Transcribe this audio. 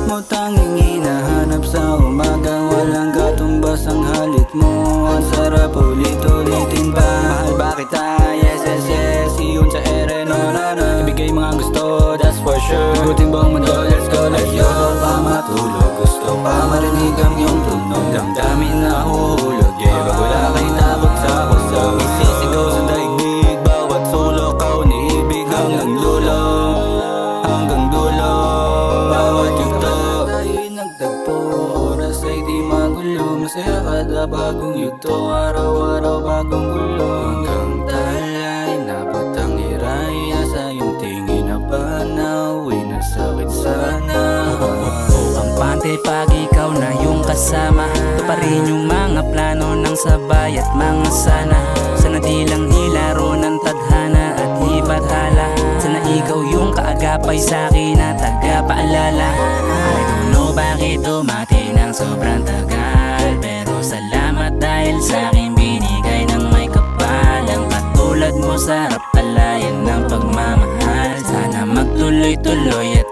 mo tanging hinahanap sa umaga. Walang katumbas ang halit mo. Ang sarap ulit-ulitin pa. Mahal ba kita? Yes, yes, yes. Iyon sa ere, no, no, no. Ibigay mga gusto, that's for sure. Igutin buong mundo, let's go, let's go. Pa matulog, gusto pa marinig ang iyong tunog. Damdamin na huhulog, yeah. Wag wala kay takot sa kusog. Isisigaw sa daigdig, bawat sulok ako niibig. Hanggang dulo, hanggang dulo. Bawat yugto tayo'y nagtagpo. Oras ay di magulo. Masaya kada bagong yugto. Araw-araw bagong gulo. Hanggang talay nabot ang hiraya. Sa iyong tingin na panawi na sakit sana. Kampante pag ikaw na yung kasama. Tuparin yung mga plano ng sabay at mga sana. Sana di lang nilaro ng tadhana at ibathala. Sana ikaw yung kaagapay sa'kin na tagapaalala. I don't know bakit dumati ng sobrang tagal, pero salamat dahil sa'kin binigay ng may kapalang. Katulad mo sarap palayan ng pagmamahal. Sana magtuloy-tuloy at